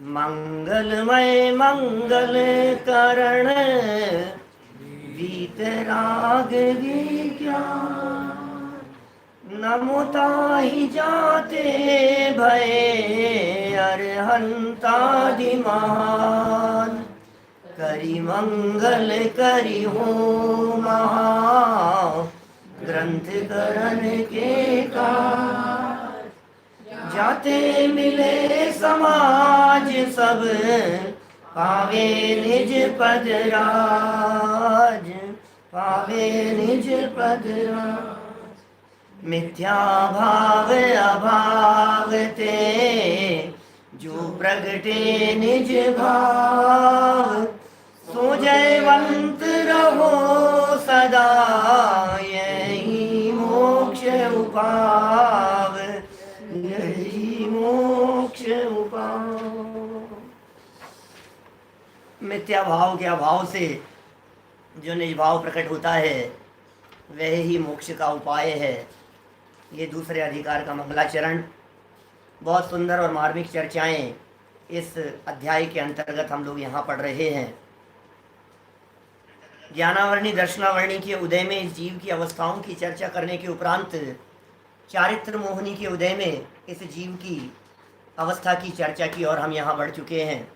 मंगलमय मंगल करण वीतराग विज्ञान। नमोताहि जाते भये अरहंतादि महान। करि मंगल करि हो महा ग्रंथ करण के कार। जाते मिले समाज सब पावे निज पद राज। पावे निज पद राज। मिथ्या भाव अभाव ते जो प्रगटे निज भाव। सो जयवंत रहो सदा यही मोक्ष उपाव। यही मोक्ष उपाव। मिथ्या भाव के अभाव से जो निज भाव प्रकट होता है वह ही मोक्ष का उपाय है। ये दूसरे अधिकार का मंगलाचरण। बहुत सुंदर और मार्मिक चर्चाएं इस अध्याय के अंतर्गत हम लोग यहाँ पढ़ रहे हैं। ज्ञानावर्णी दर्शनावर्णी के उदय में इस जीव की अवस्थाओं की चर्चा करने के उपरांत चारित्र मोहिनी के उदय में इस जीव की अवस्था की चर्चा की और हम यहाँ बढ़ चुके हैं।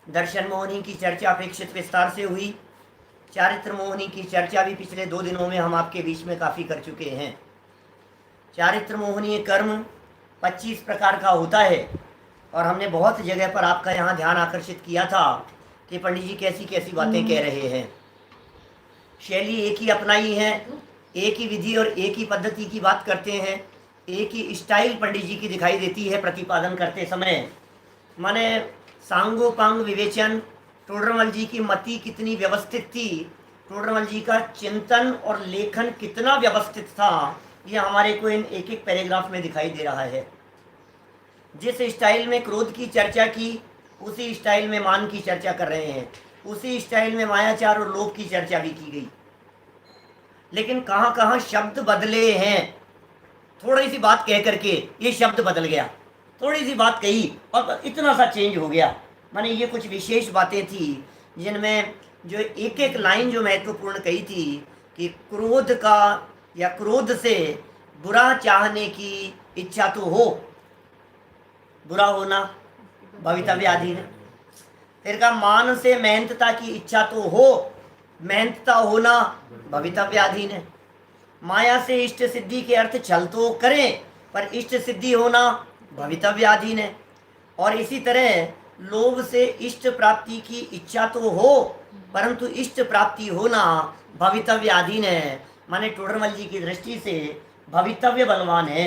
दर्शन मोहिनी की चर्चा अपेक्षित विस्तार से हुई। चारित्र मोहिनी की चर्चा भी पिछले 2 दिनों में हम आपके बीच में काफ़ी कर चुके हैं। चारित्र मोहनीय कर्म 25 प्रकार का होता है और हमने बहुत जगह पर आपका यहाँ ध्यान आकर्षित किया था कि पंडित जी कैसी कैसी बातें कह रहे हैं। शैली एक ही अपनाई है, एक ही विधि और एक ही पद्धति की बात करते हैं, एक ही स्टाइल पंडित जी की दिखाई देती है प्रतिपादन करते समय। माने सांगोपांग विवेचन, टोडरमल जी की मति कितनी व्यवस्थित थी, टोडरमल जी का चिंतन और लेखन कितना व्यवस्थित था, ये हमारे को इन एक एक पैराग्राफ में दिखाई दे रहा है। जिस स्टाइल में क्रोध की चर्चा की उसी स्टाइल में मान की चर्चा कर रहे हैं, उसी स्टाइल में मायाचार और लोभ की चर्चा भी की गई। लेकिन कहाँ कहाँ शब्द बदले हैं। थोड़ी सी बात कह करके ये शब्द बदल गया, थोड़ी सी बात कही और इतना सा चेंज हो गया। माने ये कुछ विशेष बातें थी जिनमें जो एक एक लाइन जो महत्वपूर्ण कही थी कि क्रोध का या क्रोध से बुरा चाहने की इच्छा तो हो, बुरा होना भवितव्याधीन है। फिर का मान से मेहनतता की इच्छा तो हो, मेहनतता होना भवितव्याधीन है। माया से इष्ट सिद्धि के अर्थ छल तो करें पर इष्ट सिद्धि होना भवितव्याधीन है। और इसी तरह लोभ से इष्ट प्राप्ति की इच्छा तो हो परंतु इष्ट प्राप्ति होना भवितव्याधीन है। माने टोडरमल जी की दृष्टि से भवितव्य बलवान है,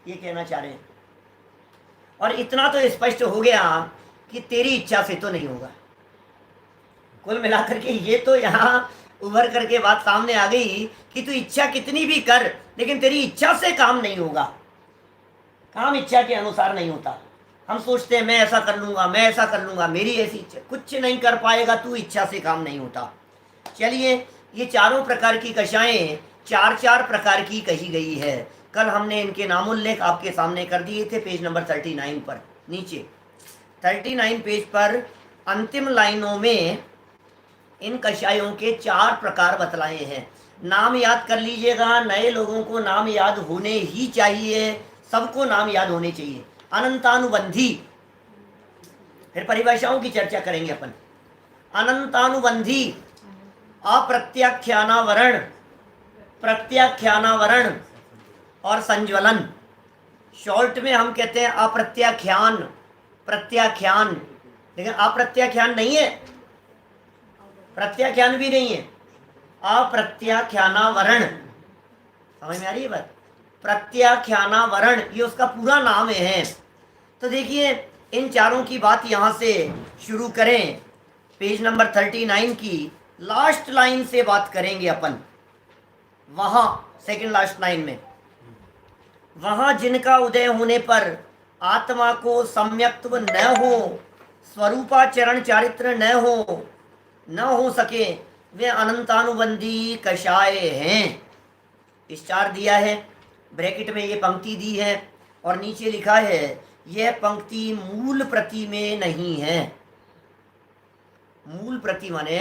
ये कहना चाह रहे हैं। और इतना तो स्पष्ट हो गया कि तेरी इच्छा से तो नहीं होगा। कुल मिलाकर के ये तो यहाँ उभर करके बात सामने आ गई कि तू इच्छा कितनी भी कर लेकिन तेरी इच्छा से काम नहीं होगा। काम इच्छा के अनुसार नहीं होता। हम सोचते हैं मैं ऐसा कर लूँगा, मैं ऐसा कर लूँगा, मेरी ऐसी इच्छा, कुछ नहीं कर पाएगा तू, इच्छा से काम नहीं होता। चलिए, ये चारों प्रकार की कषाएं 4 प्रकार की कही गई है। कल हमने इनके नामोल्लेख आपके सामने कर दिए थे पेज नंबर 39 पर। नीचे 39 पेज पर अंतिम लाइनों में इन कषायों के 4 प्रकार बतलाए हैं। नाम याद कर लीजिएगा, नए लोगों को नाम याद होने ही चाहिए, सबको नाम याद होने चाहिए। अनंतानुबंधी, फिर परिभाषाओं की चर्चा करेंगे अपन। अनंतानुबंधी, अप्रत्याख्यानावरण, प्रत्याख्यानावरण और संज्वलन। शॉर्ट में हम कहते हैं अप्रत्याख्यान, प्रत्याख्यान, लेकिन अप्रत्याख्यान नहीं है, प्रत्याख्यान भी नहीं है, अप्रत्याख्यानावरण। समझ में आ रही है बात? प्रत्याख्यानावरण ये उसका पूरा नाम है। तो देखिए, इन चारों की बात यहाँ से शुरू करें। पेज नंबर 39 की लास्ट लाइन से बात करेंगे अपन। वहाँ सेकंड लास्ट लाइन में, वहाँ जिनका उदय होने पर आत्मा को सम्यक्त्व न हो, स्वरूपाचरण चारित्र न हो सके, वे अनंतानुबंधी कषाय हैं। स्टार दिया है, ब्रैकेट में ये पंक्ति दी है और नीचे लिखा है यह पंक्ति मूल प्रति में नहीं है। मूल प्रति माने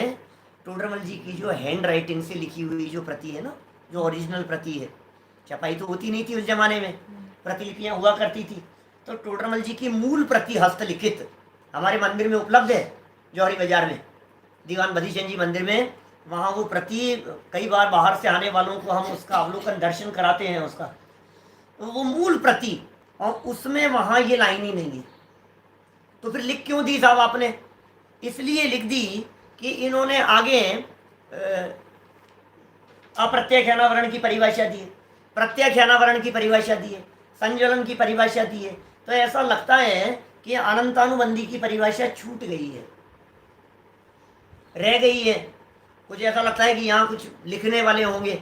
टोडरमल जी की जो हैंड राइटिंग से लिखी हुई जो प्रति है ना, जो ओरिजिनल प्रति है, छपाई तो होती नहीं थी उस जमाने में, प्रतिलिपियां हुआ करती थी। तो टोडरमल जी की मूल प्रति हस्तलिखित हमारे मंदिर में उपलब्ध है, जौहरी बाजार में दीवान बधीचंद जी मंदिर में। वहाँ वो प्रति कई बार बाहर से आने वालों को हम उसका अवलोकन दर्शन कराते हैं उसका, तो वो मूल प्रति, और उसमें वहाँ ये लाइन ही नहीं है। तो फिर लिख क्यों दी साहब आपने? इसलिए लिख दी कि इन्होंने आगे अप्रत्यक्षानावरण की परिभाषा दी है, प्रत्यक्षानावरण की परिभाषा दी है, संज्वलन की परिभाषा दी है। तो ऐसा लगता है कि अनंतानुबंधी की परिभाषा छूट गई है, रह गई है। कुछ ऐसा लगता है कि यहाँ कुछ लिखने वाले होंगे।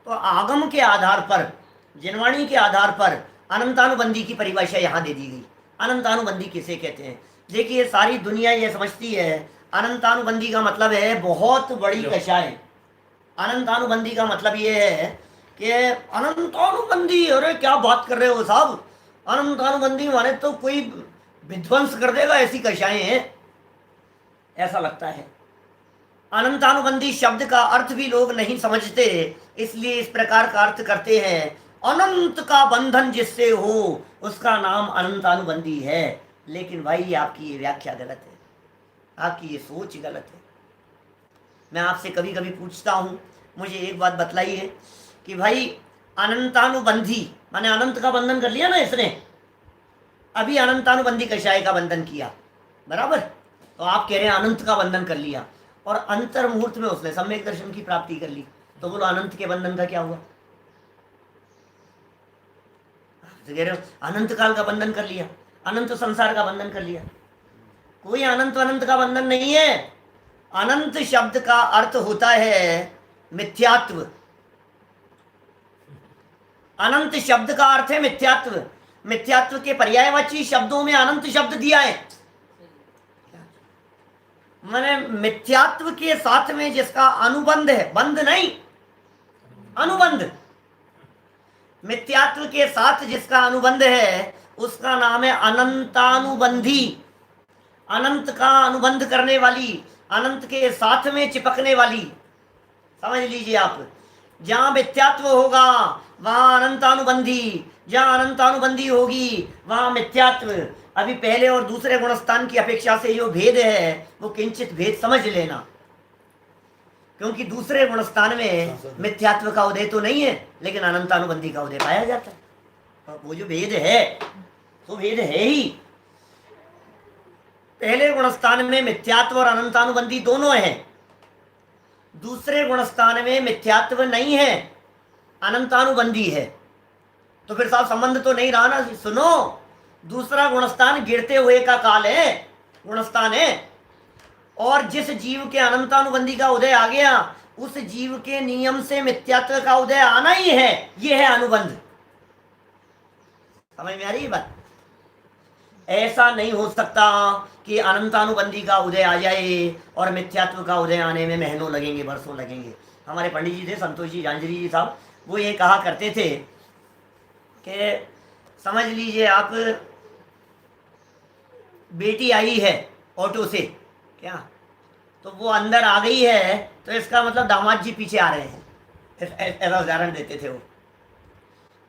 तो आगम के आधार पर, जिनवाणी के आधार पर अनंतानुबंधी की परिभाषा यहाँ दे दी गई। अनंतानुबंधी किसे कहते हैं? देखिए, सारी दुनिया ये समझती है अनंतानुबंधी का मतलब है बहुत बड़ी कक्षाएं। अनंतानुबंधी का मतलब ये है कि अनंतानुबंधी, अरे क्या बात कर रहे हो साहब, अनंतानुबंधी माने तो कोई विध्वंस कर देगा, ऐसी कक्षाएं हैं, ऐसा लगता है। अनंतानुबंधी शब्द का अर्थ भी लोग नहीं समझते, इसलिए इस प्रकार का अर्थ करते हैं, अनंत का बंधन जिससे हो उसका नाम अनंतानुबंधी है। लेकिन भाई आपकी ये व्याख्या गलत है, आपकी ये सोच गलत है। मैं आपसे कभी कभी पूछता हूँ, मुझे एक बात बतलाइए कि भाई अनंतानुबंधी माने अनंत का बंधन कर लिया ना इसने, अभी अनंतानुबंधी कषाय का बंधन किया, बराबर? तो आप कह रहे हैं अनंत का बंधन कर लिया, और अंतर मुहूर्त में उसने सम्यक दर्शन की प्राप्ति कर ली। तो बोलो अनंत के बंधन का क्या हुआ? तो कह रहे हो अनंत काल का बंधन कर लिया, अनंत संसार का बंधन कर लिया। कोई अनंत अनंत का बंधन नहीं है। अनंत शब्द का अर्थ होता है मिथ्यात्व। अनंत शब्द का अर्थ है मिथ्यात्व। मिथ्यात्व के पर्यायवाची शब्दों में अनंत शब्द दिया है। माने मिथ्यात्व के साथ में जिसका अनुबंध है, बंध नहीं, अनुबंध, मिथ्यात्व के साथ जिसका अनुबंध है उसका नाम है अनंतानुबंधी। अनंत का अनुबंध करने वाली, अनंत के साथ में चिपकने वाली, समझ लीजिए आप। जहां मिथ्यात्व होगा वहां अनंतानुबंधी, जहां अनंतानुबंधी होगी वहां मिथ्यात्व। अभी पहले और दूसरे गुणस्थान की अपेक्षा से जो भेद है वो किंचित भेद समझ लेना, क्योंकि दूसरे गुणस्थान में मिथ्यात्व का उदय तो नहीं है, लेकिन अनंतानुबंधी का उदय पाया जाता है। वो जो भेद है तो भेद है ही। पहले गुणस्थान में मिथ्यात्व और अनंतानुबंधी दोनों हैं, दूसरे गुणस्थान में मिथ्यात्व नहीं है, अनंतानुबंधी है। तो फिर साहब संबंध तो नहीं रहा ना। सुनो, दूसरा गुणस्थान गिरते हुए का काल है, गुणस्थान है, और जिस जीव के अनंतानुबंधी का उदय आ गया उस जीव के नियम से मिथ्यात्व का उदय आना ही है, यह है अनुबंध। समझ में आ रही है बात? ऐसा नहीं हो सकता कि अनंतानुबंधी का उदय आ जाए और मिथ्यात्व का उदय आने में महीनों लगेंगे, बरसों लगेंगे। हमारे पंडित जी थे संतोष जी झांझरी जी साहब, वो ये कहा करते थे कि समझ लीजिए आप, बेटी आई है ऑटो से, क्या तो वो अंदर आ गई है, तो इसका मतलब दामाद जी पीछे आ रहे हैं, ऐसा उदाहरण देते थे वो।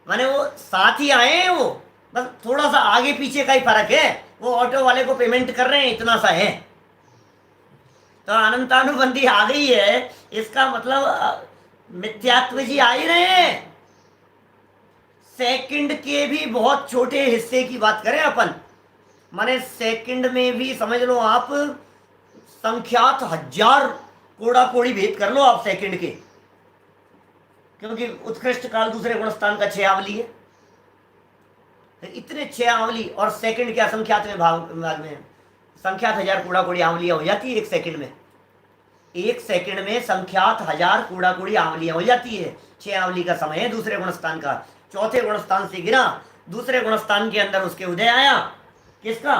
माने वो साथ ही आए हैं, वो बस थोड़ा सा आगे पीछे का ही फर्क है, वो ऑटो वाले को पेमेंट कर रहे हैं, इतना सा है। तो अनंतानुबंधी आ गई है, इसका मतलब मिथ्यात्व जी आ ही रहे हैं। सेकंड के भी बहुत छोटे हिस्से की बात करें अपन, माने सेकंड में भी समझ लो आप संख्यात 1000 कोड़ा कोड़ी भेद कर लो आप सेकंड के, क्योंकि उत्कृष्ट काल दूसरे गुणस्थान का 6 आवली है। तो इतने 6 आवली और सेकंड के असंख्यात में भाग में संख्यात 1000 कूड़ा कोड़ी आवलियां हो जाती है एक सेकंड में। एक सेकंड में संख्यात 1000 कूड़ा कोड़ी आवलियां हो जाती है। 6 आवली का समय है दूसरे गुणस्थान का। चौथे गुणस्थान से गिरा, दूसरे गुणस्थान के अंदर उसके उदय आया, किसका?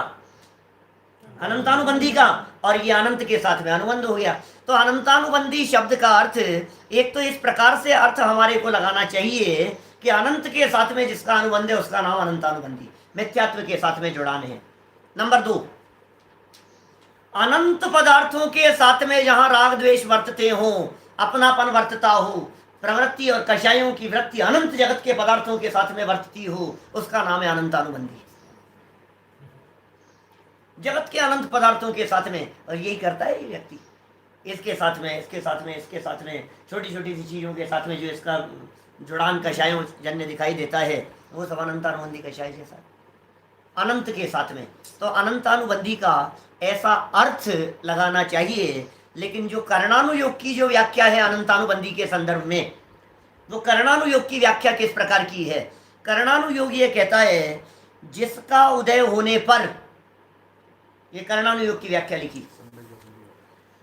अनंतानुबंधी का, और ये अनंत के साथ में अनुबंध हो गया। तो अनंतानुबंधी शब्द का अर्थ, एक तो इस प्रकार से अर्थ हमारे को लगाना चाहिए कि अनंत के साथ में जिसका अनुबंध है उसका नाम अनंतानुबंधी। मिथ्यात्व के साथ में जुड़ान है। नंबर 2, अनंत पदार्थों के साथ में जहां राग द्वेष वर्तते हो, अपनापन वर्तता हो, प्रवृत्ति और कषायों की वृत्ति अनंत जगत के पदार्थों के साथ में वर्तती हो, उसका नाम है अनंतानुबंधी। जगत के अनंत पदार्थों के साथ में, और यही करता है ये व्यक्ति, इसके साथ में, इसके साथ में, इसके साथ में, छोटी छोटी सी चीजों के साथ में जो इसका जुड़ान कषायों जन्य दिखाई देता है, वो सब अनंतानुबंधी कषाय के साथ, अनंत के साथ में। तो अनंतानुबंधी का ऐसा अर्थ लगाना चाहिए। लेकिन जो कर्णानुयोग की जो व्याख्या है अनंतानुबंधी के संदर्भ में, वो कर्णानुयोग की व्याख्या किस प्रकार की है? कर्णानुयोग ये कहता है जिसका उदय होने पर, ये कर्णानुयोग की व्याख्या लिखी,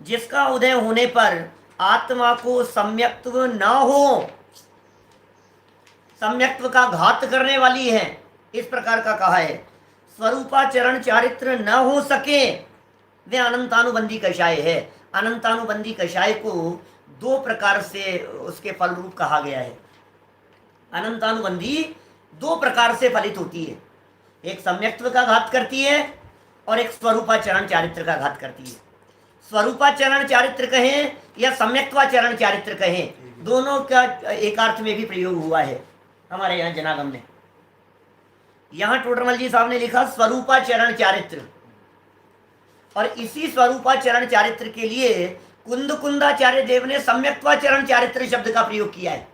जिसका उदय होने पर आत्मा को सम्यक्त्व न हो, सम्यक्त्व का घात करने वाली है, इस प्रकार का कहा है। स्वरूपाचरण चारित्र न हो सके, वे अनंतानुबंधी कषाय है। अनंतानुबंधी कषाय को 2 प्रकार से उसके फल रूप कहा गया है। अनंतानुबंधी 2 प्रकार से फलित होती है, एक सम्यक्त्व का घात करती है और एक स्वरूपाचरण चारित्र का घात करती है। स्वरूपाचरण चारित्र कहें या सम्यक्त्वाचरण चारित्र कहें, दोनों का एकार्थ में भी प्रयोग हुआ है हमारे यहाँ जनागम में। यहाँ टोडरमल जी साहब ने लिखा स्वरूपाचरण चारित्र, और इसी स्वरूपाचरण चारित्र के लिए कुंद कुंदाचार्य देव ने सम्यक्त्वाचरण चारित्र शब्द का प्रयोग किया है।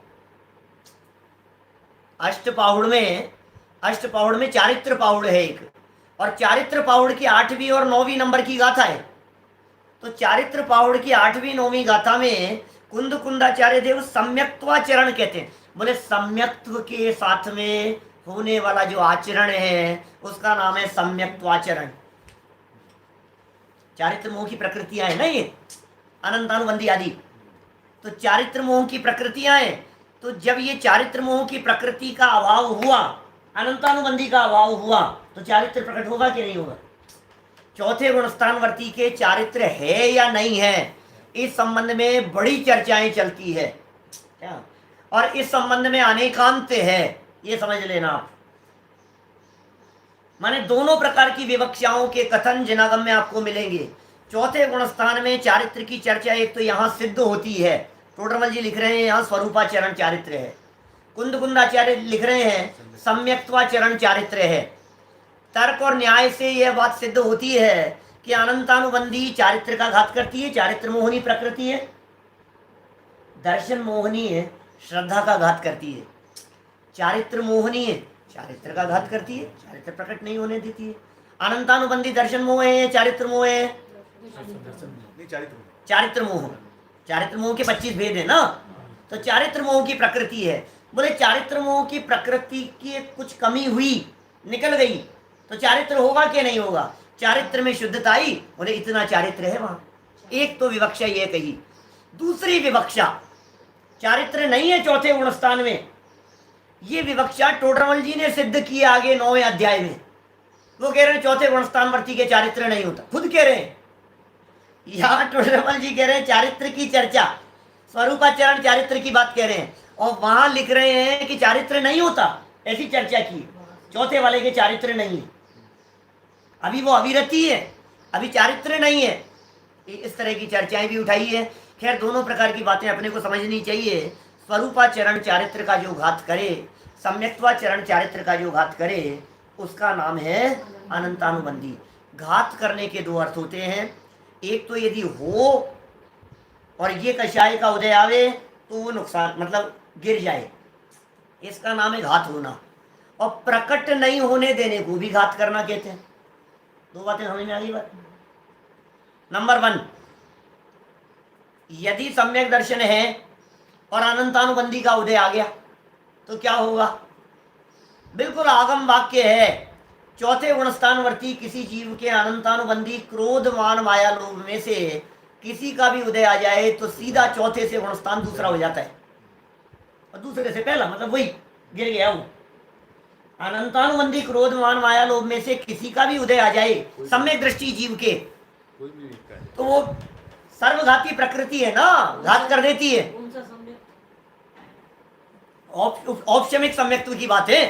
अष्टपाहुड़ में चारित्र पाहुड़ है एक, और चारित्र पाहुड़ की 8वीं और 9वीं नंबर की गाथा है। तो चारित्र पाहुड़ की 8वीं 9वीं गाथा में कुंद कुंदाचार्य देव सम्यक्त्वाचरण कहते हैं। बोले सम्यक्त्व के साथ में होने वाला जो आचरण है उसका नाम है सम्यक्त्वाचरण। चारित्र मोह की प्रकृतियां है ना ये अनंतानुबंधी आदि, तो चारित्र मोह की प्रकृतियां हैं। तो जब ये चारित्र मोह की प्रकृति का अभाव हुआ, अनंतानुबंधी का अभाव हुआ, तो चारित्र प्रकट होगा कि नहीं होगा? चौथे गुणस्थानवर्ती के चारित्र है या नहीं है, इस संबंध में बड़ी चर्चाएं चलती है क्या, और इस संबंध में अनेकांत है, ये समझ लेना आप। माने दोनों प्रकार की विवक्षाओं के कथन जनागम में आपको मिलेंगे। चौथे गुणस्थान में चारित्र की चर्चा एक तो यहाँ सिद्ध होती है, टोडरमल जी लिख रहे हैं यहाँ स्वरूपाचरण चारित्र है, कुंद कुंदाचार्य लिख रहे हैं सम्यक्त्वाचरण चारित्र है। तर्क और न्याय से यह बात सिद्ध होती है कि अनंतानुबंधी चारित्र का घात करती है, चारित्र मोहनी प्रकृति है, दर्शन मोहनी है, श्रद्धा का घात करती है। चारित्र मोहनी है, चारित्र का घात करती है, चारित्र प्रकट नहीं होने देती है। अनंतानुबंधी दर्शन मोह है, चारित्र मोह है, चारित्र मोह, चारित्र मोह के 25 भेद है ना, तो चारित्र मोह की प्रकृति है। बोले चारित्र मोह की प्रकृति की कुछ कमी हुई, निकल गई, तो चारित्र होगा कि नहीं होगा? चारित्र में शुद्धता आई, बोले इतना चारित्र है वहां। एक तो विवक्षा ये कही। दूसरी विवक्षा, चारित्र नहीं है चौथे गुणस्थान में, ये विवक्षा टोडरमल जी ने सिद्ध की आगे 9वें अध्याय में। वो कह रहे हैं चौथे गुणस्थानवर्ती के चारित्र नहीं होता, खुद कह रहे हैं। यहाँ टोडरमल जी कह रहे हैं चारित्र की चर्चा, स्वरूपाचरण चारित्र की बात कह रहे हैं, और वहां लिख रहे हैं कि चारित्र नहीं होता, ऐसी चर्चा की, चौथे वाले के चारित्र नहीं है, अभी वो अविरति है, अभी चारित्र नहीं है। इस तरह की चर्चाएं भी उठाई है। खैर दोनों प्रकार की बातें अपने को समझनी चाहिए। स्वरूपाचरण चारित्र का जो घात करे, सम्यक्त्वाचरण चारित्र का जो घात करे, उसका नाम है अनंतानुबंधी। घात करने के 2 अर्थ होते हैं, एक तो यदि हो और ये कषाय का उदय आवे तो वो नुकसान, मतलब गिर जाए, इसका नाम है घात होना, और प्रकट नहीं होने देने को भी घात करना कहते हैं। 2 बातें समझ में आ गई बात। नंबर 1, यदि सम्यक दर्शन है और अनंतानुबंधी का उदय आ गया तो क्या होगा? बिल्कुल आगम वाक्य है, चौथे गुणस्थानवर्ती किसी जीव के अनंतानुबंधी क्रोध मान माया लोभ में से किसी का भी उदय आ जाए तो सीधा चौथे से गुणस्थान दूसरा हो जाता है, और दूसरे से पहला, मतलब वही गिर गया वो। अनंतानुबंधी क्रोध मान माया लोभ में से किसी का भी उदय आ जाए सम्यक दृष्टि जीव के, तो वो सर्वघाती प्रकृति है ना, घात कर देती है। औपशमिक सम्यक्त्व की बात है।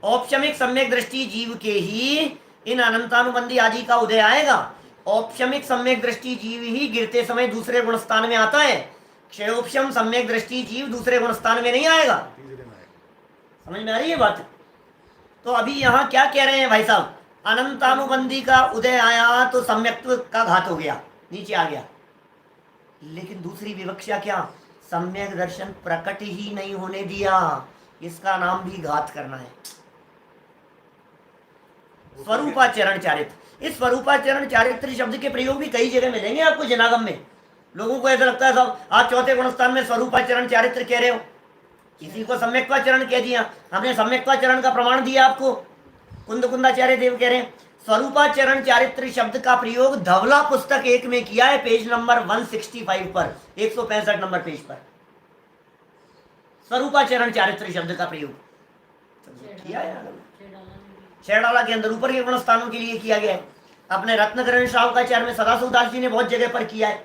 औपशमिक सम्यक दृष्टि जीव के ही इन अनंतानुबंधी आदि का उदय आएगा। औपशमिक सम्यक दृष्टि जीव ही गिरते समय दूसरे गुण स्थान में आता है। क्षयोपशम सम्यक दृष्टि जीव दूसरे गुण स्थान में नहीं आएगा। समझ में आ रही है बात? तो अभी यहाँ क्या कह रहे हैं भाई साहब, अनंतानुबंधी का उदय आया तो सम्यक्त्व का घात हो गया, नीचे आ गया। लेकिन दूसरी विवक्षा क्या, सम्यक दर्शन प्रकट ही नहीं होने दिया, इसका नाम भी घात करना है। स्वरूपाचरण चारित्र, इस स्वरूपाचरण चारित्र शब्द के प्रयोग भी कई जगह मिलेंगे आपको जनागम में। लोगों को ऐसा लगता है साहब आप चौथे गुणस्थान में स्वरूपाचरण चारित्र कह रहे हो, किसी को सम्यक्त्वाचरण कह दिया। हमने सम्यक्त्वाचरण का प्रमाण दिया आपको, कुंदाचार्य देव कह रहे हैं स्वरूपाचरण चारित्र शब्द का प्रयोग धवला पुस्तक 1 में किया है, पेज नंबर 165 पर, 165 नंबर पेज पर स्वरूपाचरण चारित्र शब्द का प्रयोग किया है। शेरडाला के अंदर ऊपर के गुण स्थानों के लिए किया गया है। अपने रत्नकरण श्रावकाचार्य में सदाशिव दास जी ने बहुत जगह पर किया है।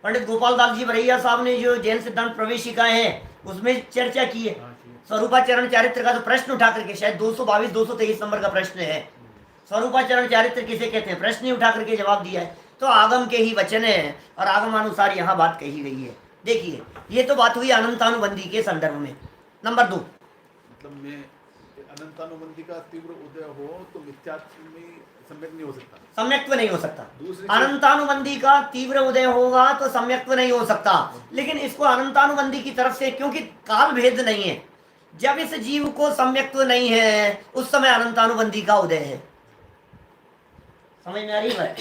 पंडित गोपाल दास जी बरैया साहब ने जो जैन सिद्धांत प्रवेशिकाएं हैं उसमें चर्चा की है। स्वरूपाचरण चारित्र का तो प्रश्न उठा करके, शायद 222-223 नंबर का प्रश्न है, स्वरूपाचरण चारित्र किसे कहते हैं, प्रश्न ही उठा करके जवाब दिया है। तो आगम के ही वचन है और आगमानुसार यहाँ बात कही गई है। देखिए ये तो बात हुई अनंतानुबंधी के संदर्भ में। नंबर 2, मतलब में अनंतानुबंधी का तीव्र उदय हो तो मिथ्यात्व में सम्यक नहीं हो सकता, सम्यक्त्व नहीं हो सकता। अनंतानुबंधी का तीव्र उदय होगा तो सम्यक्त्व नहीं हो सकता। लेकिन इसको अनंतानुबंधी की तरफ से, क्योंकि काल भेद नहीं है, जब इस जीव को सम्यक्त्व नहीं है उस समय अनंतानुबंधी का उदय है। समझ में आ रही है?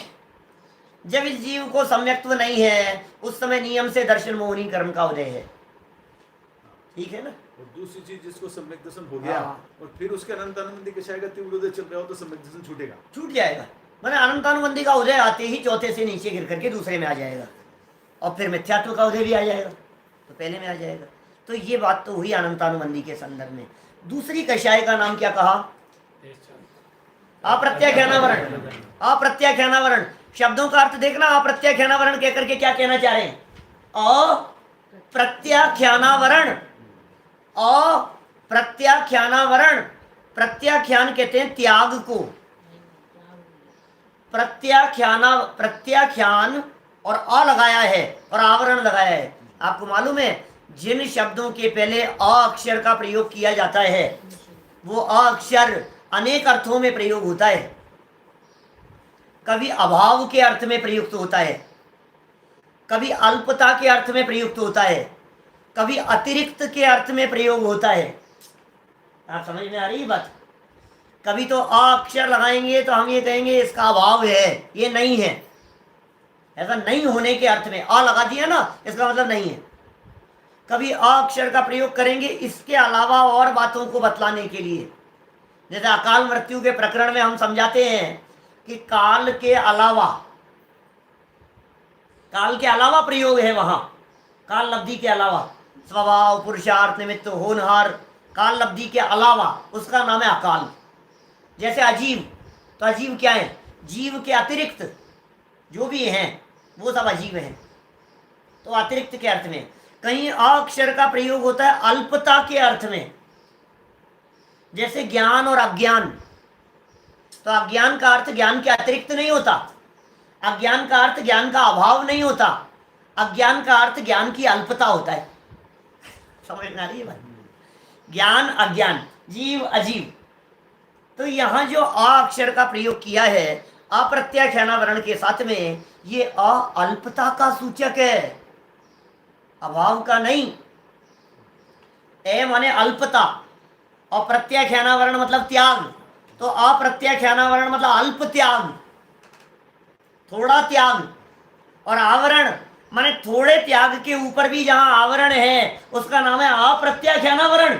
जब इस जीव को सम्यक्त्व नहीं है उस समय नियम से दर्शन मोहिनी कर्म का उदय है। ठीक है ना? और दूसरी चीज जिसको सम्यक दर्शन हो गया और फिर उसके अनंतानुबंधी के शायद तीव्र उदय चल रहा हो तो सम्यक दर्शन छूटेगा, छूट जाएगा। मैंने अनंतानुबंधी का उदय आते ही चौथे से नीचे गिर करके दूसरे में आ जाएगा और फिर मिथ्यात्व का उदय भी आ जाएगा तो पहले में आ जाएगा। तो ये बात तो हुई अनंतानुबंधी के संदर्भ में। दूसरी कषाय का नाम क्या कहा, अप्रत्याख्यानावरण। अप्रत्याख्यानावरण शब्दों का अर्थ देखना, अप्रत्याख्यानावरण कह करके क्या कहना चाह रहे हैं, अप्रत्याख्यानावरण। अप्रत्याख्यानावरण, प्रत्याख्यान कहते हैं त्याग को, प्रत्याख्यान और अ लगाया है और आवरण लगाया है। आपको मालूम है जिन शब्दों के पहले अ अक्षर का प्रयोग किया जाता है वो अ अक्षर अनेक अर्थों में प्रयोग होता है। कभी अभाव के अर्थ में प्रयुक्त होता है, कभी अल्पता के अर्थ में प्रयुक्त होता है, कभी अतिरिक्त के अर्थ में प्रयोग होता है। आप समझ में आ रही है बात? कभी तो अ अक्षर लगाएंगे तो हम ये कहेंगे इसका अभाव है, ये नहीं है, ऐसा नहीं होने के अर्थ में अ लगा दिया ना, इसका मतलब नहीं है। कभी अ अक्षर का प्रयोग करेंगे इसके अलावा और बातों को बतलाने के लिए। जैसे अकाल मृत्यु के प्रकरण में हम समझाते हैं कि काल के अलावा प्रयोग है वहां, काल लब्धि के अलावा, स्वभाव पुरुषार्थ निमित्त होनहार, काल लब्धि के अलावा उसका नाम है अकाल। जैसे अजीव, तो अजीव क्या है, जीव के अतिरिक्त जो भी हैं वो सब अजीव हैं, तो अतिरिक्त के अर्थ में। कहीं अ अक्षर का प्रयोग होता है अल्पता के अर्थ में, जैसे ज्ञान और अज्ञान। तो अज्ञान का अर्थ ज्ञान के अतिरिक्त नहीं होता, अज्ञान का अर्थ ज्ञान का अभाव नहीं होता, अज्ञान का अर्थ ज्ञान की अल्पता होता है। समझ में आ रही है बात? ज्ञान अज्ञान, जीव अजीव। तो यहाँ जो अ अक्षर का प्रयोग किया है अप्रत्याख्यानावरण के साथ में, ये अ अल्पता का सूचक है, अभाव का नहीं। ए माने अल्पता और प्रत्याख्यानावरण मतलब त्याग, तो अप्रत्याख्यानावरण मतलब अल्प त्याग, थोड़ा त्याग। और आवरण माने थोड़े त्याग के ऊपर भी जहां आवरण है उसका नाम है अप्रत्याख्यानावरण।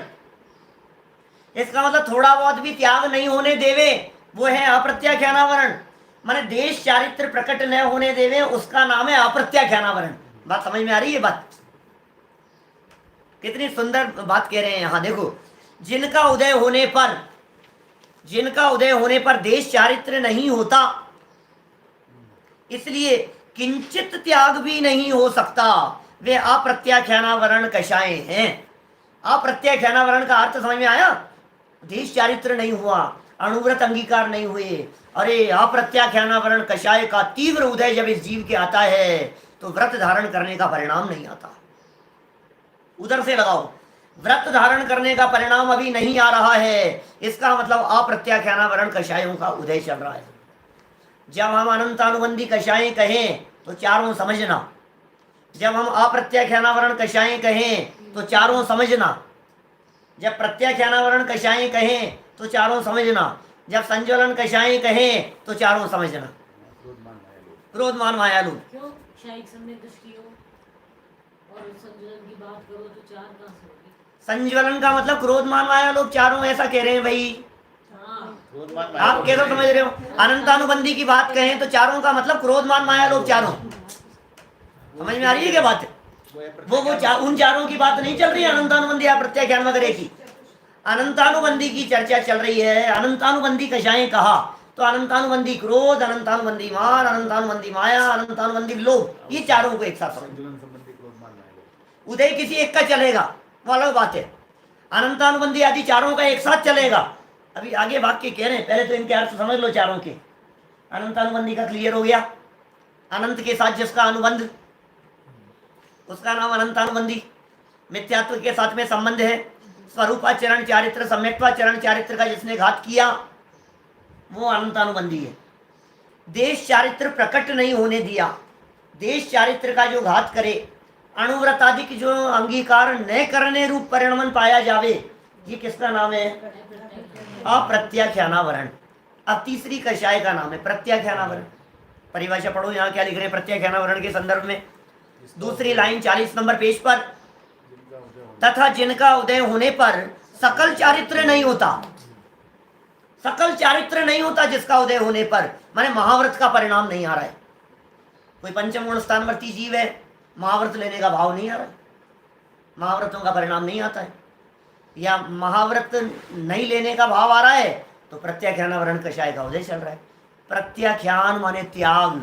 इसका मतलब थोड़ा बहुत भी त्याग नहीं होने देवे वो है अप्रत्याख्यानावरण। माने देश चारित्र प्रकट न होने देवे उसका नाम है अप्रत्याख्यानावरण। बात समझ में आ रही है? बात कितनी सुंदर बात कह रहे हैं यहाँ देखो। जिनका उदय होने पर देश चारित्र नहीं होता, इसलिए किंचित त्याग भी नहीं हो सकता, वे अप्रत्याख्यानावरण कषाय हैं। अप्रत्याख्यानावरण का अर्थ समझ में आया? देश चारित्र नहीं हुआ, अणुव्रत अंगीकार नहीं हुए, अरे अप्रत्याख्यानावरण कषाय का तीव्र उदय जब इस जीव के आता है तो व्रत धारण करने का परिणाम नहीं आता। उधर से लगाओ, व्रत धारण करने का परिणाम अभी नहीं आ रहा है, इसका मतलब अप्रत्याख्यानावरण कषायों का उदय चल रहा है। जब हम अनंतानुबंधी कषाय कहें तो चारों समझना, जब हम अप्रत्याख्यानावरण कषाय कहें तो चारों समझना, जब प्रत्याख्यानावरण कषाय कहें तो चारों समझना, जब संज्वलन कषाय कहें तो चारों समझना। क्रोधमान माया लोभ, क्यों क्षयिक समय दृष्टि हो और संतुलन की बात करो तो चार कहाँ से होगी? संज्वलन का मतलब क्रोधमान माया लोभ चारों, ऐसा कह रहे हैं भाई। हाँ, आप कैसे समझ रहे हो? अनंतानुबंधी की बात कहें तो चारों का मतलब क्रोधमान माया लोभ चारों। समझ में आ रही है क्या बात? उन चारों की बात नहीं चल रही है अनंतानुबंधी या प्रत्याख्यान वगैरह की। अनंतानुबंधी की चर्चा चल रही है। अनंतानुबंधी कषाय कहा तो अनंतानुबंधी क्रोध, अनंतानुबंधी मान, अनंतानुबंधी माया, अनंतानुबंधी लोभ, ये चारों को एक साथ समझो। उदय किसी एक का चलेगा वो अलग बात है, अनंतानुबंधी आदि चारों का एक साथ चलेगा। अभी आगे वाक्य कह रहे हैं, पहले तो इनके अर्थ समझ लो चारों के। अनंतानुबंधी का क्लियर हो गया, अनंत के साथ जिसका अनुबंध उसका नाम अनंतानुबंधी। मिथ्यात्व के साथ में संबंध है, स्वरूपाचरण चारित्र सम्यक्त्वाचरण चारित्र का जिसने घात किया वो अनंतानुबंधी है। देश चारित्र प्रकट नहीं होने दिया, देश चारित्र का जो घात करे, अणुव्रतादि जो अंगीकार न करने रूप परिणमन पाया जावे, ये किसका नाम है? अप्रत्याख्यानावरण। अब तीसरी कषाय का नाम है प्रत्याख्यानावरण। परिभाषा पढ़ो, यहाँ क्या लिख रहे हैं प्रत्याख्यानावरण के संदर्भ में। दूसरी लाइन 40 नंबर पेज पर, तथा जिनका उदय होने पर सकल चारित्र नहीं होता, सकल चारित्र नहीं होता जिसका उदय होने पर, माने महाव्रत का परिणाम नहीं आ रहा है। कोई पंचम गुण स्थानवर्ती जीव है, महाव्रत लेने का भाव नहीं आ रहा है, महाव्रतों का परिणाम नहीं आता है, या महाव्रत नहीं लेने का भाव आ रहा है तो प्रत्याख्यानावरण कषाय का उदय चल रहा है। प्रत्याख्यान माने त्याग,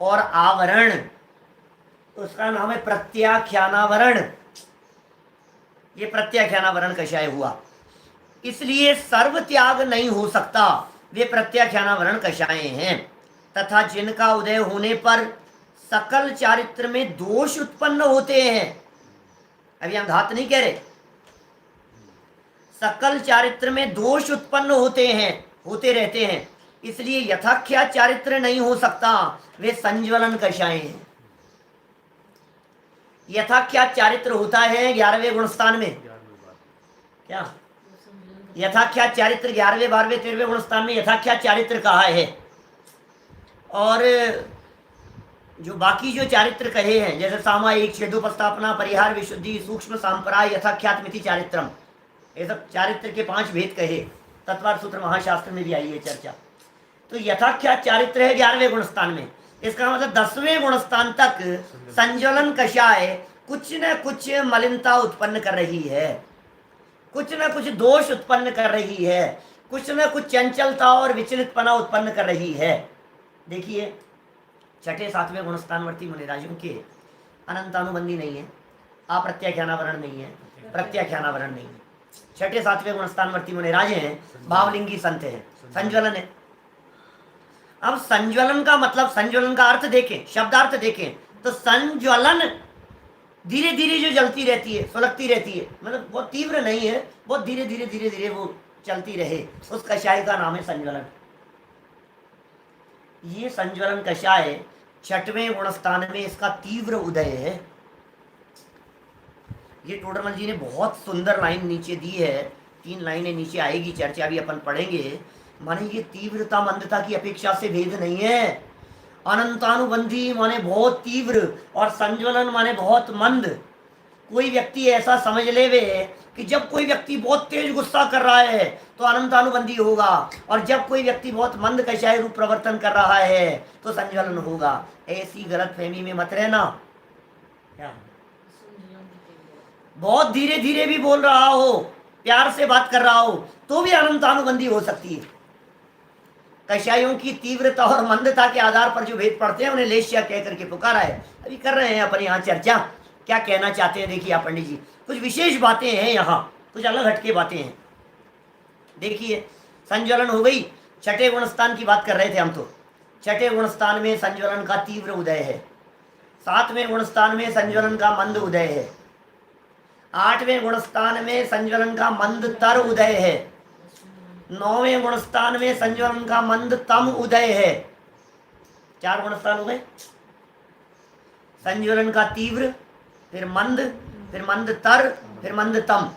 और आवरण उसका नाम है प्रत्याख्यानावरण। ये प्रत्याख्यानावरण कषाय हुआ, इसलिए सर्व त्याग नहीं हो सकता, वे प्रत्याख्यानावरण कषाय हैं। तथा जिनका उदय होने पर सकल चारित्र में दोष उत्पन्न होते हैं, अब यहां घात नहीं कह रहे, सकल चारित्र में दोष उत्पन्न होते हैं, होते रहते हैं, इसलिए यथाख्या चारित्र नहीं हो सकता, वे संज्वलन कषाय हैं। यथाख्या चारित्र होता है 11वें गुणस्थान में, क्या यथाख्या चारित्र 11वें 12वें 13वें गुणस्थान में यथाख्या चारित्र कहा है। और जो बाकी जो चारित्र कहे हैं जैसे सामायिक, छेदोपस्थापना, परिहार, विशुद्धि, सूक्ष्म, सांपराय, यथाख्यात्मिति चारित्रम, ये सब चारित्र के 5 भेद कहे, तत्वार्थ सूत्र महाशास्त्र में भी आई है चर्चा। तो यथाख्यात चारित्र है 11वें गुणस्थान में, इसका मतलब 10वें गुणस्थान तक संज्वलन कषाय कुछ न कुछ मलिनता उत्पन्न कर रही है, कुछ न कुछ दोष उत्पन्न कर रही है, कुछ न कुछ चंचलता और विचलितपना उत्पन्न कर रही है। देखिए 6ठे 7वें गुणस्थानवर्ती मुनिराजों के अनंतानुबंधी नहीं है, अप्रत्याख्यानावरण नहीं है, प्रत्याख्यानावरण नहीं है। 6ठे 7वें गुणस्थानवर्ती मुनिराज हैं, भावलिंगी संत है, संज्वलन है। अब संज्वलन का मतलब, संज्वलन का अर्थ देखें, शब्दार्थ देखें तो संज्वलन धीरे धीरे जो जलती रहती है, सुलगती रहती है, मतलब बहुत तीव्र नहीं है, बहुत धीरे धीरे धीरे धीरे वो चलती रहे, उस कषाय का नाम है संज्वलन। ये संज्वलन कषाय 6वें गुणस्थान में इसका तीव्र उदय है। ये टोडरमल जी ने बहुत सुंदर लाइन नीचे दी है, 3 लाइनें नीचे आएगी, चर्चा भी अपन पढ़ेंगे। माने ये तीव्रता मंदता की अपेक्षा से भेद नहीं है। अनंतानुबंधी माने बहुत तीव्र और संज्वलन माने बहुत मंद। कोई व्यक्ति ऐसा समझ लेवे कि जब कोई व्यक्ति बहुत तेज गुस्सा कर रहा है तो अनंतानुबंधी होगा, और जब कोई व्यक्ति बहुत मंद कषाय रूप प्रवर्तन कर रहा है तो संज्वलन होगा। ऐसी गलत फहमी में मत रहना। क्या बहुत धीरे धीरे भी बोल रहा हो, प्यार से बात कर रहा हो तो भी अनंतानुबंधी हो सकती है। कषायों की तीव्रता और मंदता के आधार पर जो भेद पड़ते हैं उन्हें लेश्या कह करके पुकारा है। अभी कर रहे हैं अपन यहाँ चर्चा, क्या कहना चाहते हैं देखिए आप पंडित जी। कुछ विशेष बातें हैं यहाँ, कुछ अलग हटके बातें हैं। देखिए संज्वलन हो गई, छठे गुणस्थान की बात कर रहे थे हम। तो छठे गुणस्थान में संज्वलन का तीव्र उदय है, सातवें गुणस्थान में संज्वलन का मंद उदय है, आठवें गुणस्थान में संज्वलन का मंद तर उदय है, नौवें गुणस्थान में संज्वलन का मंद तम उदय है। 4 गुणस्थान हो गए। संज्वलन का तीव्र, फिर मंद तर, फिर मंद तम।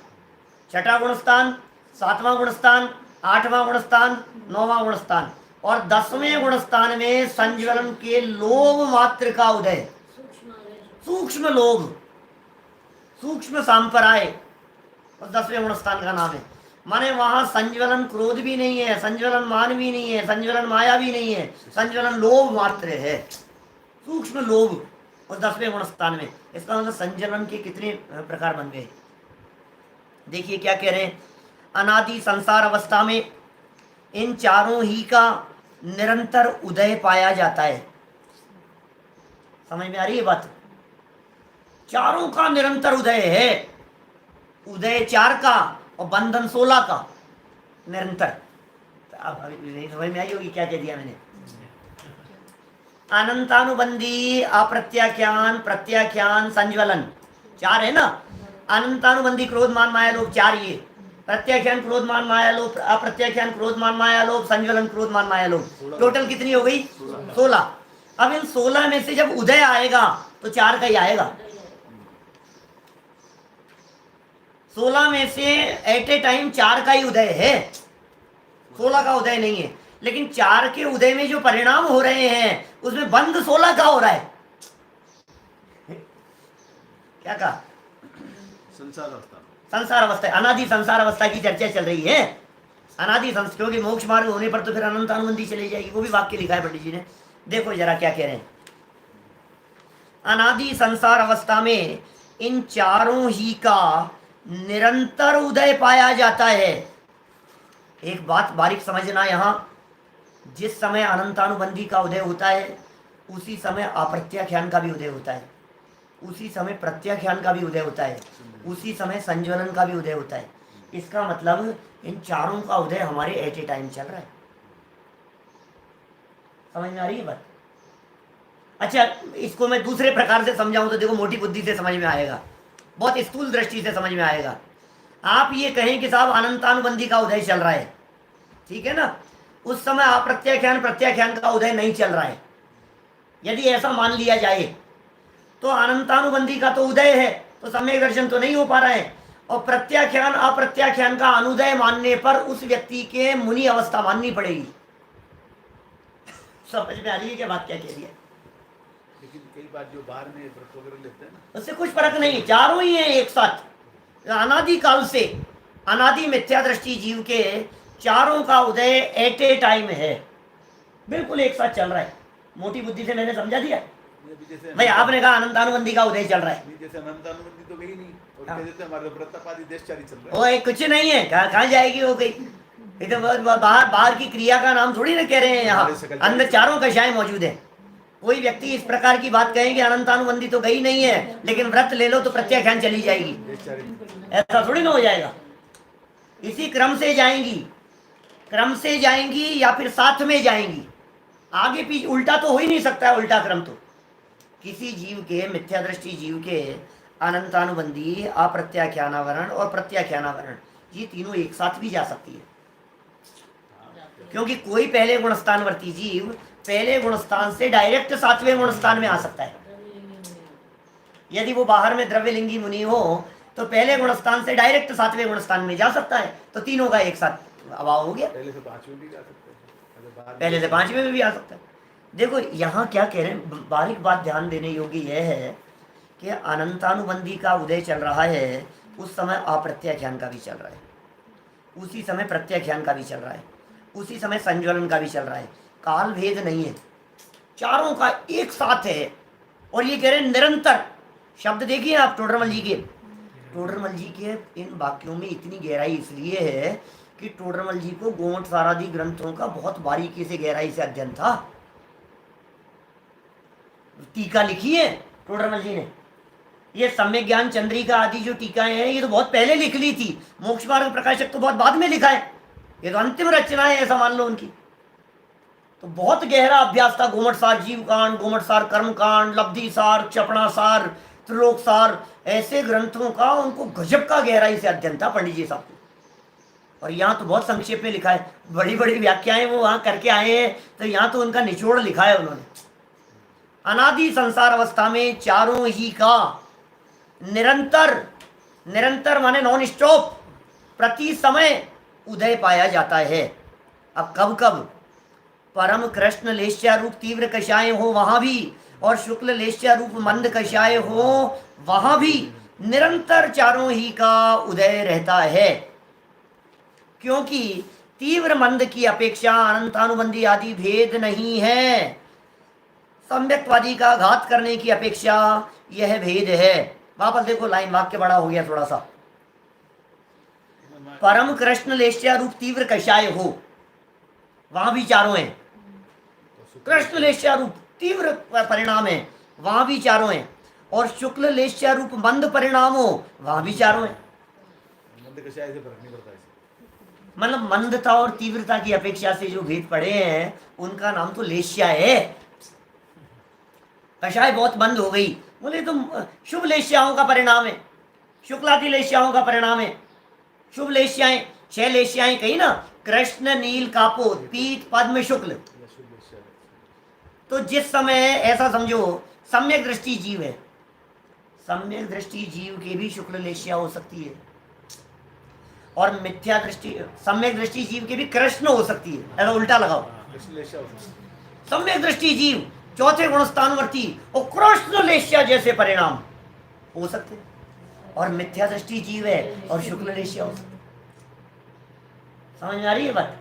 छठा गुणस्थान, 7वां गुणस्थान, 8वां गुणस्थान, 9वां गुणस्थान, और 10वें गुणस्थान में संज्वलन के लोभ मात्र का उदय। सूक्ष्म लोभ, सूक्ष्म सांपराय, और 10वें गुणस्थान का नाम है। माने वहां संज्वलन क्रोध भी नहीं है, संज्वलन मान भी नहीं है, संज्वलन माया भी नहीं है, संज्वलन लोभ मात्र है, सूक्ष्म लोभ उस 10वें गुणस्थान में। इसका मतलब संज्वलन के कितने प्रकार बन गए। देखिए क्या कह रहे हैं, अनादि संसार अवस्था में इन चारों ही का निरंतर उदय पाया जाता है। समझ में आ रही है बात? चारों का निरंतर उदय है, उदय 4 का और बंधन 16 का निरंतर। अब नहीं समझ में आई होगी क्या कह दिया मैंने। अनंतानुबंधी, अप्रत्याख्यान, प्रत्याख्यान, संज्वलन 4 है ना। अनंतानुबंधी क्रोध मान माया लोभ 4 ये, प्रत्याख्यान क्रोध मान माया लोभ, अप्रत्याख्यान क्रोध मान माया लोभ, संज्वलन क्रोध मान माया लोभ। टोटल कितनी हो गई? 16। अब इन 16 में से जब उदय आएगा तो 4 का ही आएगा। 16 में से एट ए टाइम 4 का ही उदय है, 16 का उदय नहीं है। लेकिन 4 के उदय में जो परिणाम हो रहे हैं उसमें बंद 16 का हो रहा है। क्या कहा? संसार अवस्था, अनादि संसार अवस्था की चर्चा चल रही है। अनादि संसार, क्योंकि मोक्ष मार्ग होने पर तो फिर अनंत अनुबंधी चली जाएगी। वो भी वाक्य लिखा है पंडित जी ने, देखो जरा क्या कह रहे हैं। अनादि संसार अवस्था में इन चारों ही का निरंतर उदय पाया जाता है। एक बात बारीक समझना यहां, जिस समय अनंतानुबंधी का उदय होता है उसी समय अप्रत्याख्यान का भी उदय होता है, उसी समय प्रत्याख्यान का भी उदय होता है, उसी समय संज्वलन का भी उदय होता है। इसका मतलब इन चारों का उदय हमारे एट ए टाइम चल रहा है। समझ में आ रही है बात? अच्छा, इसको मैं दूसरे प्रकार से समझाऊं तो देखो मोटी बुद्धि से समझ में आएगा, बहुत स्थूल दृष्टि से समझ में आएगा। आप ये कहें कि साहब अनंतानुबंधी का उदय चल रहा है, ठीक है ना, उस समय अप्रत्याख्यान प्रत्याख्यान का उदय नहीं चल रहा है। यदि ऐसा मान लिया जाए तो अनंतानुबंधी का तो उदय है तो सम्यक दर्शन तो नहीं हो पा रहा है, और प्रत्याख्यान अप्रत्याख्यान का अनुदय मानने पर उस व्यक्ति के मुनि अवस्था माननी पड़ेगी। समझ में आ रही है क्या बात क्या कह रही है? लेकिन कई बार जो बाहर में व्रत वगैरह लेते हैं ना, उससे कुछ फर्क नहीं, चारों ही हैं एक साथ। अनादि काल से अनादि मिथ्या दृष्टि जीव के चारों का उदय एट ए टाइम है, बिल्कुल एक साथ चल रहा है। मोटी बुद्धि से मैंने समझा दिया भाई। आपने कहा अनंतानुबंधी का उदय चल रहा है, जैसे अनंतानुबंधी तो गई नहीं, और कह देते हमारे व्रतपादी देशचारी चल रहा है। वो एक कुछ नहीं है, कहाँ जाएगी वो गई। ये तो बाहर की क्रिया का नाम थोड़ी ना कह रहे हैं, यहाँ अंदर चारों कक्षाएं मौजूद है। कोई व्यक्ति इस प्रकार की बात कहे कि अनंतानुबंधी तो गई नहीं है लेकिन व्रत ले लो तो प्रत्याख्यान चली जाएगी, ऐसा थोड़ी ना हो जाएगा। इसी क्रम से जाएंगी या फिर साथ में जाएंगी, आगे पीछे उल्टा तो हो ही नहीं सकता है। उल्टा क्रम तो किसी जीव के, मिथ्या दृष्टि जीव के अनंतानुबंधी, अप्रत्याख्यानावरण और प्रत्याख्यानावरण, ये तीनों एक साथ भी जा सकती है। क्योंकि कोई पहले गुणस्थानवर्ती जीव पहले गुणस्थान से डायरेक्ट 7वें गुणस्थान में आ सकता है। यदि वो बाहर में द्रव्यलिंगी मुनि हो तो पहले गुणस्थान से डायरेक्ट 7वें गुणस्थान में जा सकता है, तो तीनों का एक साथ अभाव हो गया। पहले से 5वें भी जा सकते हैं, पहले से 5वें में भी आ सकता है। देखो यहाँ क्या कह रहे हैं, बारीक बात ध्यान देने योग्य यह है कि अनंतानुबंधी का उदय चल रहा है, उस समय अप्रत्याख्यान का भी चल रहा है, उसी समय प्रत्याख्यान का भी चल रहा है, उसी समय संज्वलन का भी चल रहा है। काल भेद नहीं है, चारों का एक साथ है। और ये कह रहे हैं निरंतर। शब्द देखिए आप टोडरमल जी के इन वाक्यों में इतनी गहराई इसलिए है कि टोडरमल जी को गोमठ सारादि ग्रंथों का बहुत बारीकी से गहराई से अध्ययन था। टीका लिखी है टोडरमल जी ने, ये सम्यक ज्ञान चंद्रिका आदि जो टीकाएं हैं ये तो बहुत पहले लिख ली थी। मोक्ष मार्ग प्रकाशक तो बहुत बाद में लिखा है। ये तो अंतिम रचना है, ऐसा मान लो उनकी। तो बहुत गहरा अभ्यास था। गोमट सार जीव कांड, गोमट सार कर्म कांड, लब्धि सार, चपड़ा सार, त्रिलोक सार, ऐसे ग्रंथों का उनको गजब का गहराई से अध्ययन था पंडित जी साहब को। और यहाँ तो बहुत संक्षेप में लिखा है, बड़ी बड़ी व्याख्याएं वो वहां करके आए हैं, तो यहाँ तो उनका निचोड़ लिखा है उन्होंने। अनादि संसार अवस्था में चारों ही का निरंतर, निरंतर माने नॉन स्टॉप, प्रति समय उदय पाया जाता है। अब कब कब परम कृष्ण लेश्या रूप तीव्र कषाय हो वहां भी, और शुक्ल लेश्या रूप मंद कषाय हो वहां भी निरंतर चारों ही का उदय रहता है। क्योंकि तीव्र मंद की अपेक्षा अनंतानुबंधी आदि भेद नहीं है। सम्यक्तवादी का घात करने की अपेक्षा यह भेद है। वापस देखो लाइन, वाक्य बड़ा हो गया थोड़ा सा। परम कृष्ण लेश्या रूप तीव्र कषाय हो वहां भी चारों हैं। कृष्ण लेश्या रूप तीव्र परिणाम है वहां भी चारों हैं, और शुक्ल लेश्या रूप मंद परिणाम हो वहां भी चारों हैं। मंद कषाय से फर्क नहीं पड़ता इसे। मतलब मंदता और तीव्रता की अपेक्षा से जो भेद पड़े हैं उनका नाम तो लेश्या है। कषाय बहुत मंद हो गई, बोले तो शुभ लेश्याओं का परिणाम है, शुक्लादि लेश्याओं का परिणाम है। शुभ लेश्याएं 6 लेश्याएं कही ना, कृष्ण नील कापोत पीत पद्म शुक्ल। तो जिस समय ऐसा समझो सम्यक दृष्टि जीव है, सम्यक दृष्टि जीव के भी शुक्ल लेश्या हो सकती है, और मिथ्या दृष्टि सम्यक दृष्टि जीव के भी कृष्ण हो सकती है। ऐसा उल्टा लगाओ, सम्यक दृष्टि जीव चौथे गुणस्थानवर्ती और कृष्ण लेश्या जैसे परिणाम हो सकते हैं, और मिथ्या दृष्टि जीव है और शुक्ल लेश्या हो सकते। समझ में आ रही है बात?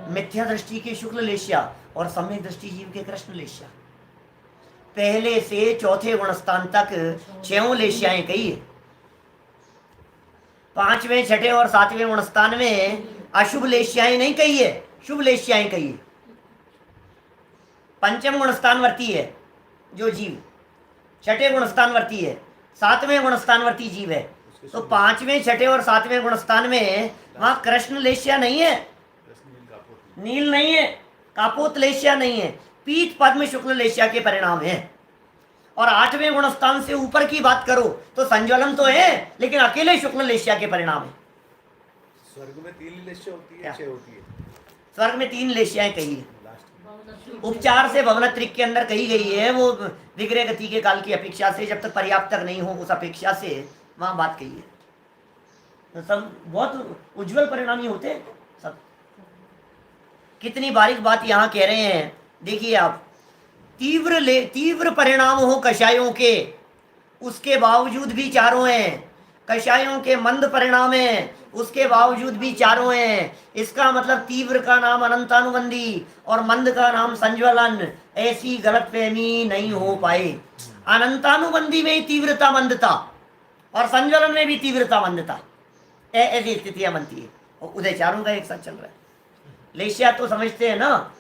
मिथ्या दृष्टि के शुक्ल लेश्या और सम्यक दृष्टि जीव के कृष्ण लेश्या। पहले से चौथे गुणस्थान तक 6 लेश्याएं कही है। 5वें, 6ठे और 7वें गुणस्थान में अशुभ लेश्याएं नहीं कही है, शुभ लेश्याएं कही है। पंचम गुणस्थानवर्ती है जो जीव, 6ठे गुणस्थानवर्ती है, 7वें गुणस्थानवर्ती जीव है। तो 5वें, 6ठे और 7वें गुणस्थान में वहां कृष्ण लेश्या नहीं है, नील नहीं है, कापोत लेश्या नहीं है, पीत पद्म शुक्ल लेश्या के परिणाम है। और 8वें गुणस्थान से ऊपर की बात करो तो संज्वलन तो है, लेकिन अकेले शुक्ल लेश्या के परिणाम है। स्वर्ग में 3 लेश्या होती है, 6 होती है। स्वर्ग में 3 लेश्याएं कही है, उपचार से भवनत्रिक के अंदर कही गई है। वो विग्रह गति के काल की अपेक्षा से, जब तक पर्याप्त तक नहीं हो उस अपेक्षा से वहां बात कही है। तो सब बहुत उज्जवल परिणामी होते हैं सब। कितनी बारीक बात यहाँ कह रहे हैं, देखिए आप। तीव्र परिणाम हो कषायों के, उसके बावजूद भी चारों हैं। कषायों के मंद परिणाम है, उसके बावजूद भी चारों हैं। इसका मतलब तीव्र का नाम अनंतानुबंधी और मंद का नाम संज्वलन। ऐसी गलतफहमी नहीं हो पाए। अनंतानुबंधी में ही तीव्रता मंदता और संज्वलन में भी तीव्रता मंदता, ऐसी स्थितियां बनती है। और उदय चारों का एक साथ चल रहा है। लेश्या तो समझते हैं ना,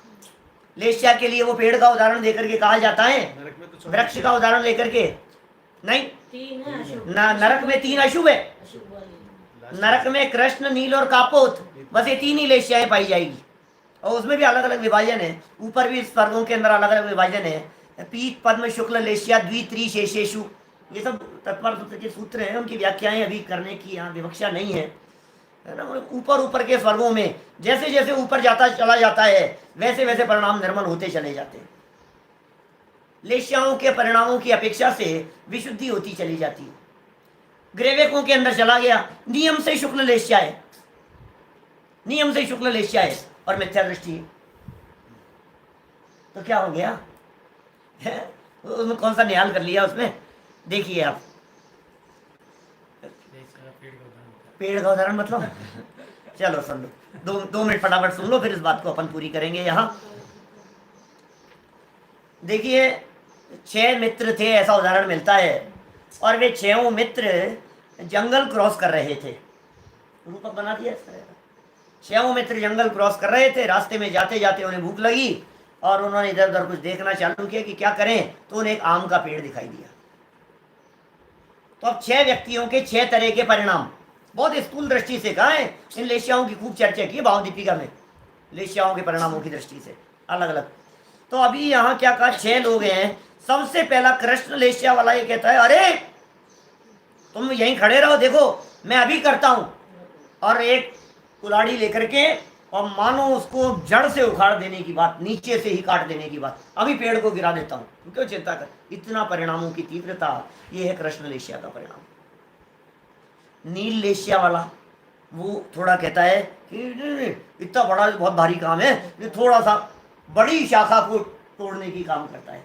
लेश्या के लिए वो पेड़ का उदाहरण देकर के कहा जाता है, वृक्ष का उदाहरण लेकर के नहीं। नरक में 3 अशुभ है, नरक में कृष्ण, नील और कापोत, बस ये 3 ही लेश्याएं पाई जाएगी। और उसमें भी अलग अलग विभाजन है, ऊपर भी स्वर्गों के अंदर अलग अलग विभाजन है। पीत पद्म शुक्ल लेश्या द्वित्री शेषेशु, ये सब तत्पर सूत्र के सूत्र हैं, उनकी व्याख्याएं अभी करने की यहाँ विवक्षा नहीं है ना। ऊपर ऊपर के स्वर्गों में जैसे जैसे ऊपर चला जाता है वैसे वैसे परिणाम निर्मल होते चले जाते हैं। लेश्याओं के परिणामों की अपेक्षा से विशुद्धि होती चली जाती है। ग्रेवेकों के अंदर चला गया, नियम से शुक्ल लेश्या है, नियम से शुक्ल लेश्या है और मिथ्या दृष्टि है, तो क्या हो गया? कौन सा न्याल कर लिया उसमें? देखिए आप, पेड़ का उदाहरण मतलब चलो सुन लो, 2 मिनट फटाफट सुन लो, फिर इस बात को अपन पूरी करेंगे। यहाँ देखिए 6 मित्र थे, ऐसा उदाहरण मिलता है, और वे 6 मित्र जंगल क्रॉस कर रहे थे। रूपक बना दिया इस तरह। 6 मित्र जंगल क्रॉस कर रहे थे, रास्ते में जाते जाते उन्हें भूख लगी और उन्होंने इधर उधर कुछ देखना चालू किया कि क्या करें, तो उन्हें एक आम का पेड़ दिखाई दिया। तो अब 6 व्यक्तियों के 6 तरह के परिणाम, बहुत स्थूल दृष्टि से कहा है, इन लेशियाओं की खूब चर्चा की है भाव दीपिका में, लेशियाओं के परिणामों की दृष्टि से अलग अलग। तो अभी यहाँ क्या कहा, 6 लोग हैं। सबसे पहला कृष्ण लेशिया वाला ये कहता है, अरे तुम यहीं खड़े रहो, देखो मैं अभी करता हूं। और एक कुल्हाड़ी लेकर के और मानो उसको जड़ से उखाड़ देने की बात, नीचे से ही काट देने की बात, अभी पेड़ को गिरा देता हूं, तुम क्यों चिंता कर। इतना परिणामों की तीव्रता, ये है कृष्ण लेशिया का परिणाम। नील लेशिया वाला वो थोड़ा कहता है कि नहीं, इतना बड़ा बहुत भारी काम है, ये थोड़ा सा बड़ी शाखा को तोड़ने की काम करता है।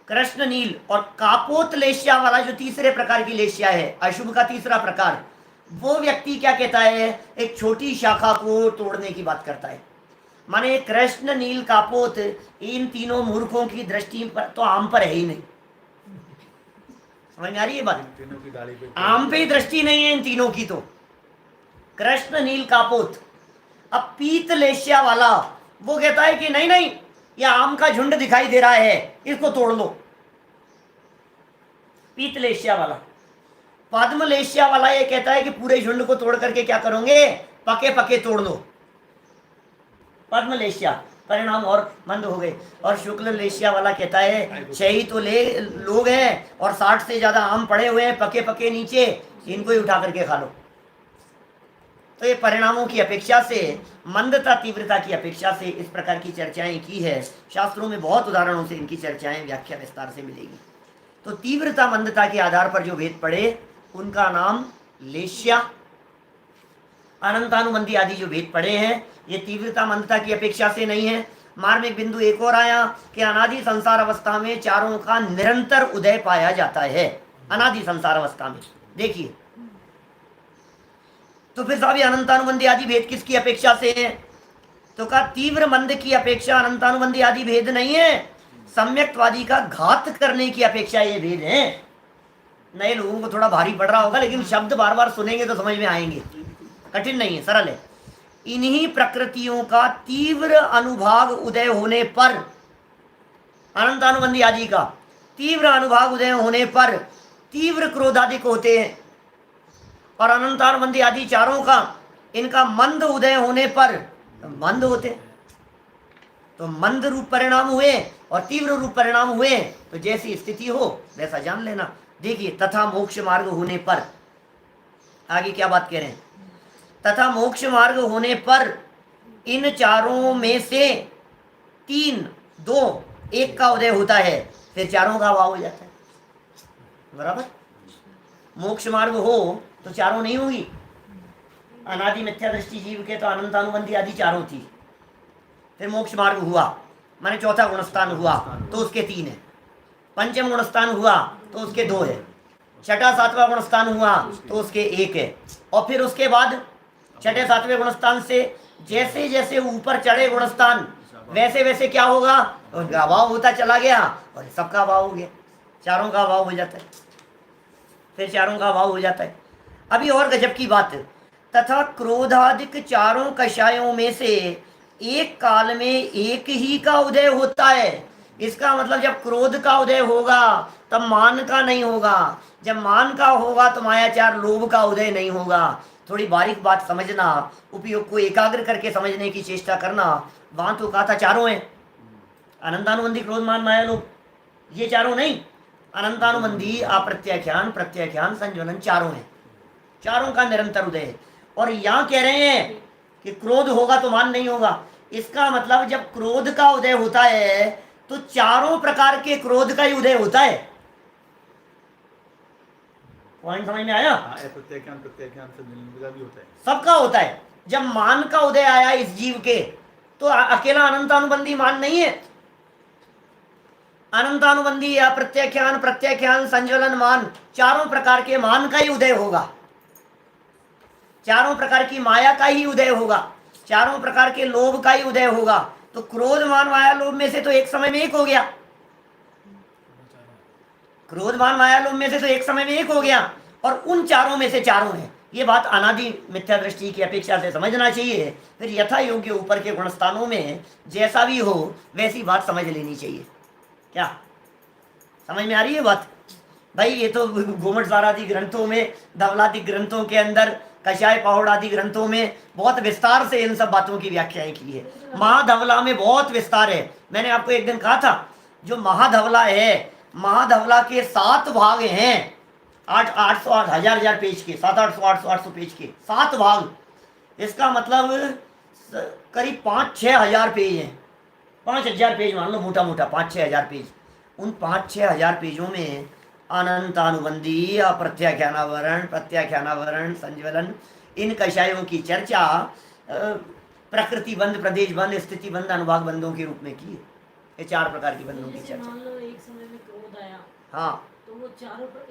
कृष्ण नील और कापोत लेशिया वाला जो तीसरे प्रकार की लेशिया है, अशुभ का तीसरा प्रकार, वो व्यक्ति क्या कहता है, एक छोटी शाखा को तोड़ने की बात करता है। माने कृष्ण नील कापोत इन तीनों मूर्खों की दृष्टि पर तो आम पर है ही नहीं। समझ में आ रही है बात? तीनों की डाली पे आम पे ही दृष्टि नहीं है इन तीनों की। तो कृष्ण नील कापोत। अब पीत लेशिया वाला वो कहता है कि नहीं नहीं, यह आम का झुंड दिखाई दे रहा है, इसको तोड़ लो। पीत लेशिया वाला। पद्म लेशिया वाला ये कहता है कि पूरे झुंड को तोड़ करके क्या करोगे, पके पके तोड़ लो। पद्म लेशिया परिणाम और मंद हो गए। और शुक्ल लेशिया वाला कहता है 6 ही तो लोग हैं और 60 से ज्यादा आम पड़े हुए हैं पके पके नीचे, इनको ही उठा करके खा लो। तो ये परिणामों की अपेक्षा से, मंदता तीव्रता की अपेक्षा से इस प्रकार की चर्चाएं की है। शास्त्रों में बहुत उदाहरणों से इनकी चर्चाएं व्याख्या विस्तार से मिलेगी। तो तीव्रता मंदता के आधार पर जो भेद पड़े उनका नाम लेशिया। अनंतानुबंधी आदि जो भेद पड़े हैं ये तीव्रता मंदता की अपेक्षा से नहीं है। मार्मिक बिंदु एक और आया कि अनादि संसार अवस्था में चारों का निरंतर उदय पाया जाता है। अनादि संसार अवस्था में देखिए, तो फिर साहब अनंतानुबंधी आदि भेद किसकी अपेक्षा से है? तो कहा तीव्र मंद की अपेक्षा अनंतानुबंधी आदि भेद नहीं है, सम्यक्तवादी का घात करने की अपेक्षा ये भेद है। नए लोगों को थोड़ा भारी पड़ रहा होगा, लेकिन शब्द बार बार सुनेंगे तो समझ में आएंगे, कठिन नहीं है, सरल है। इन्हीं प्रकृतियों का तीव्र अनुभाग उदय होने पर, अनंतानुबंधी आदि का तीव्र अनुभाग उदय होने पर तीव्र क्रोधादिक होते हैं, और अनंतानुबंधी आदि चारों का इनका मंद उदय होने पर मंद होते। तो मंद रूप परिणाम हुए और तीव्र रूप परिणाम हुए, तो जैसी स्थिति हो वैसा जान लेना। देखिए, तथा मोक्ष मार्ग होने पर, आगे क्या बात कह रहे हैं, तथा मोक्ष मार्ग होने पर इन चारों में से 3, 2, 1 का उदय होता है, फिर चारों का अभाव हो जाता है। बराबर? मोक्ष मार्ग हो तो चारों नहीं होगी। अनादि मिथ्या दृष्टि जीव के तो अनंतानुबंधी आदि चारों थी, फिर मोक्ष मार्ग हुआ, माने चौथा गुणस्थान हुआ तो उसके 3 है, पंचम गुणस्थान हुआ तो उसके 2 है, छठा 7वां गुणस्थान हुआ तो उसके 1 है। और फिर उसके बाद छठे 7वें गुणस्थान से जैसे जैसे ऊपर चढ़े गुणस्थान वैसे वैसे क्या होगा, उनका अभाव होता चला गया और सबका अभाव हो गया, चारों का अभाव हो जाता है, फिर चारों का अभाव हो जाता है। अभी और गजब की बात, तथा क्रोधादिक चारों कषायों में से एक काल में एक ही का उदय होता है। इसका मतलब जब क्रोध का उदय होगा तब मान का नहीं होगा, जब मान का होगा तो मायाचार लोभ का उदय नहीं होगा। थोड़ी बारीक बात समझना, उपयोग को एकाग्र करके समझने की चेष्टा करना। वहां तो कहा था चारों हैं, अनंतानुबंधी क्रोध मान माया लोभ, ये चारों नहीं, अनंतानुबंधी अप्रत्याख्यान प्रत्याख्यान संज्वलन चारों हैं, चारों का निरंतर उदय है। और यहाँ कह रहे हैं कि क्रोध होगा तो मान नहीं होगा। इसका मतलब जब क्रोध का उदय होता है तो चारों प्रकार के क्रोध का ही उदय होता है। पॉइंट समझ में आया? प्रत्याख्यान प्रत्याख्यान से मिलने भी होता है, सबका होता है। जब मान का उदय आया इस जीव के तो अकेला अनंतानुबंधी मान नहीं है, अनंतानुबंधी या प्रत्याख्यान प्रत्याख्यान संज्वलन मान, चारों प्रकार के मान का ही उदय होगा, चारों प्रकार की माया का ही उदय होगा, चारों प्रकार के लोभ का ही उदय होगा। तो क्रोध मान माया लोभ में से तो एक समय में एक हो गया, क्रोध मान माया लोभ में से तो एक समय में एक हो गया, और उन चारों में से चारों हैं। ये बात अनादि मिथ्या दृष्टि की अपेक्षा से समझना चाहिए। फिर यथा योग्य ऊपर के गुणस्थानों में जैसा भी हो वैसी बात समझ लेनी चाहिए। क्या समझ में आ रही है बात? भाई ये तो गोमटसार आदि ग्रंथों में, धवलादि ग्रंथों के अंदर, कषाय पौड़ आदि ग्रंथों में बहुत विस्तार से इन सब बातों की व्याख्याएं की है। महाधवला में बहुत विस्तार है। मैंने आपको एक दिन कहा था, जो महाधवला है, महाधवला के 7 भाग हैं, 800 1000 पेज के, 700 800 पेज के 7 भाग। इसका मतलब करीब 5-6 हजार पेज हैं। 5000 पेज मान लो, मोटा मोटा 5-6 हजार पेज। उन 5-6 हजार पेजों में अनंतानुबंधी, अप्रत्याख्यानावरण, प्रत्याख्यानावरण, संज्वलन, इन कषायों की चर्चा प्रकृति बंध, प्रदेश बंध, स्थिति बंध, अनुभाग बंधों के रूप में की है। ये 4 प्रकार की बंधों की जैसे चर्चा। मान लो एक समय में क्रोध आया, हाँ, तो वो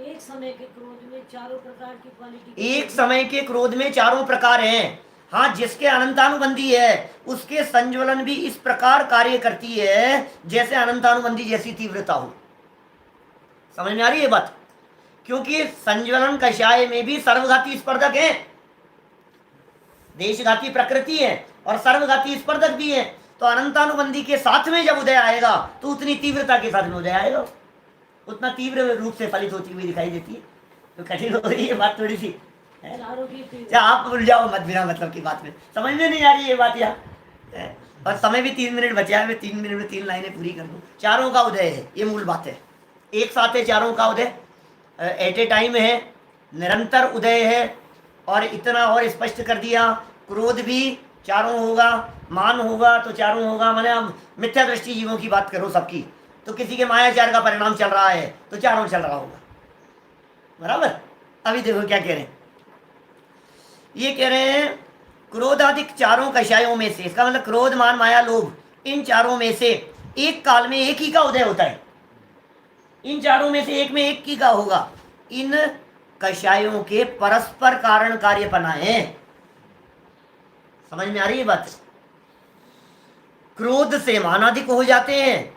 एक समय के क्रोध में चारों प्रकार की क्वालिटी, एक समय के क्रोध में 4 प्रकार हैं। हाँ, जिसके अनंतानुबंधी है उसके संज्वलन भी इस प्रकार कार्य करती है जैसे अनंतानुबंधी जैसी तीव्रता हो। समझ में आ रही है बात? क्योंकि संज्वलन कषाय में भी सर्वघाती स्पर्धक है, देशघाती प्रकृति है और सर्वघाती स्पर्धक भी है। तो अनंतानुबंधी के साथ में जब उदय आएगा तो उतनी तीव्रता के साथ में उदय आएगा, उतना तीव्र रूप से फलित होती हुई दिखाई देती है। तो कठिन हो रही है बात थोड़ी सी, चारों की क्या आप भूल जाओ मत बिना मतलब की बात में, समझ में नहीं आ रही ये बात यहाँ। और समय भी 3 मिनट बचा है, मैं 3 मिनट में 3 लाइनें पूरी कर दूं। चारों का उदय है, ये मूल बात है। एक साथ है चारों का उदय, एट ए टाइम है, निरंतर उदय है। और इतना और स्पष्ट कर दिया, क्रोध भी चारों होगा, मान होगा तो चारों होगा। मैंने अब मिथ्या दृष्टि जीवों की बात करो सबकी, तो किसी के मायाचार का परिणाम चल रहा है तो चारों चल रहा होगा, बराबर। अभी देखो क्या कह रहे हैं, ये कह रहे हैं क्रोधादिक चारों कषायों में से, इसका मतलब क्रोध, मान, माया, लोभ, इन चारों में से एक काल में एक ही का उदय होता है। इन चारों में से एक में एक ही का होगा। इन कषायों के परस्पर कारण कार्यपना है। समझ में आ रही है बात? क्रोध से मानाधिक हो जाते हैं,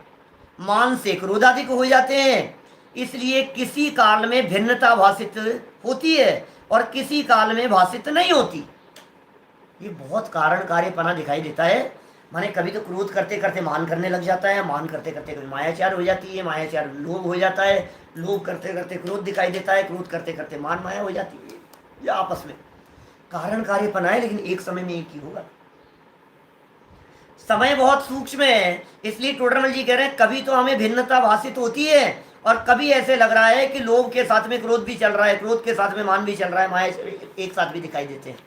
मान से क्रोधाधिक हो जाते हैं। इसलिए किसी काल में भिन्नता भाषित होती है और किसी काल में भाषित नहीं होती। ये बहुत कारण कार्यपना दिखाई देता है। माने कभी तो क्रोध करते करते मान करने लग जाता है, मान करते करते कभी मायाचार हो जाती है, मायाचार लोभ हो जाता है, लोभ करते करते क्रोध दिखाई देता है, क्रोध करते करते मान माया हो जाती है। ये आपस में कारण कार्यपना है, लेकिन एक समय में एक ही होगा। समय बहुत सूक्ष्म है, इसलिए टोडरमल जी कह रहे हैं कभी तो हमें भिन्नता भाषित होती है और कभी ऐसे लग रहा है कि लोभ के साथ में क्रोध भी चल रहा है, क्रोध के साथ में मान भी चल रहा है, माया एक साथ भी दिखाई देते हैं।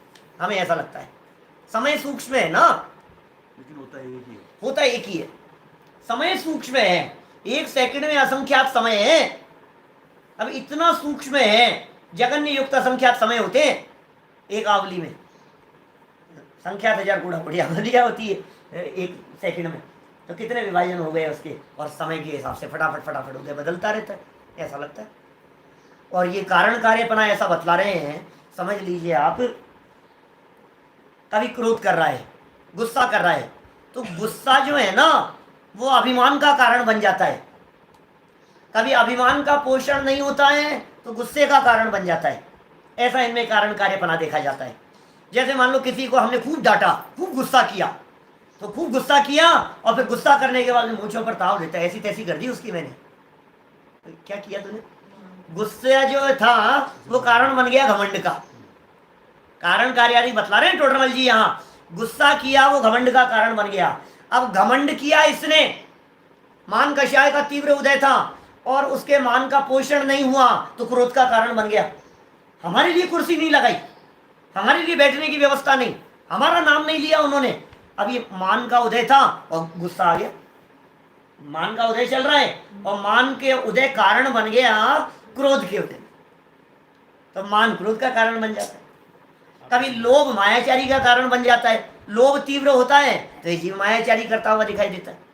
हमें ऐसा लगता है समय सूक्ष्म है ना, लेकिन होता एक ही है। होता एक ही है। समय सूक्ष्म है, 1 सेकंड में असंख्यात समय है। अब इतना सूक्ष्म है, जगन्य युक्त असंख्यात समय होते हैं एक आवली में। संख्यात 1000 गुणा बड़ी आवलियां होती है 1 सेकंड में, तो कितने विभाजन हो गए उसके, और समय के हिसाब से फटाफट फटाफट उदय बदलता रहता है, ऐसा लगता है। और ये कारण कार्यपना ऐसा बतला रहे हैं, समझ लीजिए आप, कभी क्रोध कर रहा है, गुस्सा कर रहा है, तो गुस्सा जो है ना वो अभिमान का कारण बन जाता है। कभी अभिमान का पोषण नहीं होता है तो गुस्से का कारण बन जाता है। ऐसा इनमें कारण कार्यपना देखा जाता है। जैसे मान लो किसी को हमने खूब डांटा, खूब गुस्सा किया, तो खूब गुस्सा किया और फिर गुस्सा करने के बाद मूंछों पर ताव देता है, ऐसी तैसी कर दी उसकी मैंने। तो क्या किया तूने? गुस्सा जो था वो कारण बन गया घमंड का। कारण कार्यादि बतला रहे हैं टोडरमल जी यहाँ। गुस्सा किया वो घमंड का कारण बन गया। अब घमंड किया इसने, मान कषाय का तीव्र उदय था और उसके मान का पोषण नहीं हुआ तो क्रोध का कारण बन गया। हमारे लिए कुर्सी नहीं लगाई, हमारे लिए बैठने की व्यवस्था नहीं, हमारा नाम नहीं लिया उन्होंने। अब ये मान का उदय था और गुस्सा आ गया। मान का उदय चल रहा है और मान के उदय कारण बन गया क्रोध के उदय, तो मान क्रोध का कारण बन जाता है। कभी लोभ मायाचारी का कारण बन जाता है, लोभ तीव्र होता है तो ये जीव मायाचारी करता हुआ दिखाई देता है।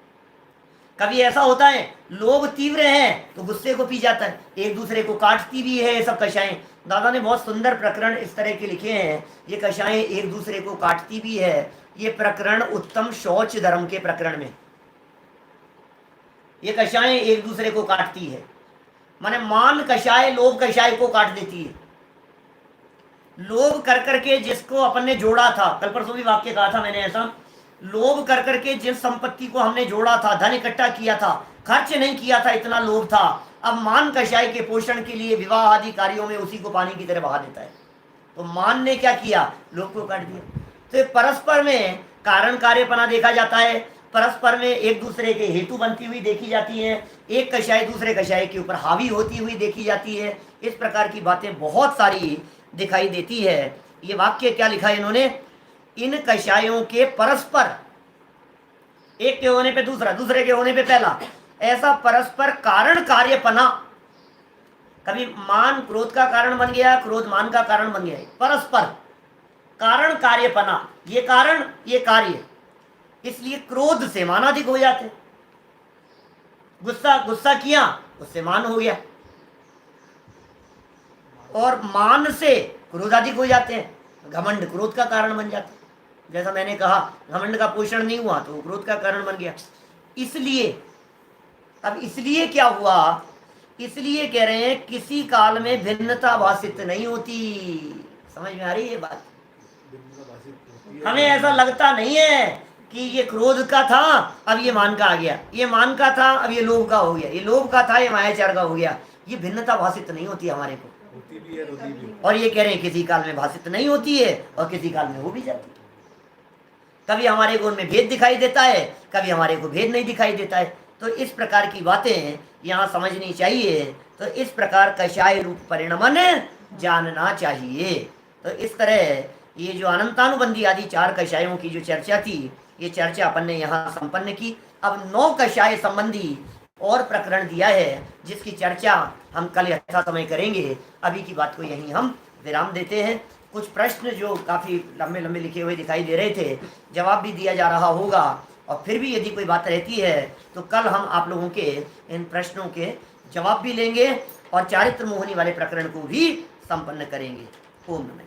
कभी ऐसा होता है लोभ तीव्र है तो गुस्से को पी जाता है, एक दूसरे को काटती भी है। ये सब कषाएं, दादा ने बहुत सुंदर प्रकरण इस तरह के लिखे हैं। ये कषाएं एक दूसरे को काटती भी है। ये प्रकरण उत्तम शौच धर्म के प्रकरण में, ये कषाएं एक दूसरे को काटती है। माने मान कषाय लोभ कषाय को काट देती है। लोभ कर करके जिसको अपन ने जोड़ा था, कल परसों भी वाक्य कहा था मैंने ऐसा, लोभ कर करके जिस संपत्ति को हमने जोड़ा था, धन इकट्ठा किया था, खर्च नहीं किया था, इतना लोभ था, अब मान कषाय के पोषण के लिए विवाह आदि कार्यों में उसी को पानी की तरह बहा देता है। तो मान ने क्या किया, लोग को काट दिया। तो ये परस्पर में कारण कार्यपना देखा जाता है, परस्पर में एक दूसरे के हेतु बनती हुई देखी जाती है, एक कषाय दूसरे कषाय के ऊपर हावी होती हुई देखी जाती है। इस प्रकार की बातें बहुत सारी दिखाई देती है। ये वाक्य क्या लिखा है इन्होंने, इन कषायों के परस्पर, एक के होने पे दूसरा, दूसरे के होने पे पहला, ऐसा परस्पर कारण कार्यपना, कभी मान क्रोध का कारण बन गया, क्रोध मान का कारण बन गया, परस्पर कारण कार्यपना, ये कारण ये कार्य, इसलिए क्रोध से मान अधिक हो जाते, गुस्सा किया उससे मान हो गया, और मान से क्रोध अधिक हो जाते हैं, घमंड क्रोध का कारण बन जाता है। जैसा मैंने कहा, घमंड का पोषण नहीं हुआ तो क्रोध का कारण बन गया। इसलिए अब इसलिए क्या हुआ, इसलिए कह रहे हैं किसी काल में भिन्नता भाषित नहीं होती। समझ में आ रही है बात? हमें ऐसा लगता नहीं है कि ये क्रोध का था अब ये मान का आ गया, ये मान का था अब ये लोभ का हो गया, ये लोभ का था ये मायाचार का हो गया। ये भिन्नता भाषित नहीं होती हमारे को, होती भी है, होती भी है। और ये कह रहे हैं किसी काल में भाषित नहीं होती है और किसी काल में हो भी जाती है। कभी हमारे को उनमें भेद दिखाई देता है, कभी हमारे को भेद नहीं दिखाई देता है। तो इस प्रकार की बातें यहाँ समझनी चाहिए। तो इस प्रकार कषाय रूप परिणमन जानना चाहिए। तो इस तरह ये जो अनंतानुबंधी आदि 4 कषायों की जो चर्चा थी, ये चर्चा अपन ने यहाँ संपन्न की। अब 9 कषाय संबंधी और प्रकरण दिया है जिसकी चर्चा हम कल यथा समय करेंगे। अभी की बात को यहीं हम विराम देते हैं। कुछ प्रश्न जो काफ़ी लंबे लंबे लिखे हुए दिखाई दे रहे थे, जवाब भी दिया जा रहा होगा, और फिर भी यदि कोई बात रहती है तो कल हम आप लोगों के इन प्रश्नों के जवाब भी लेंगे और चारित्र मोहनी वाले प्रकरण को भी संपन्न करेंगे। ओम नमः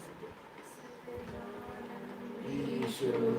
शिवाय।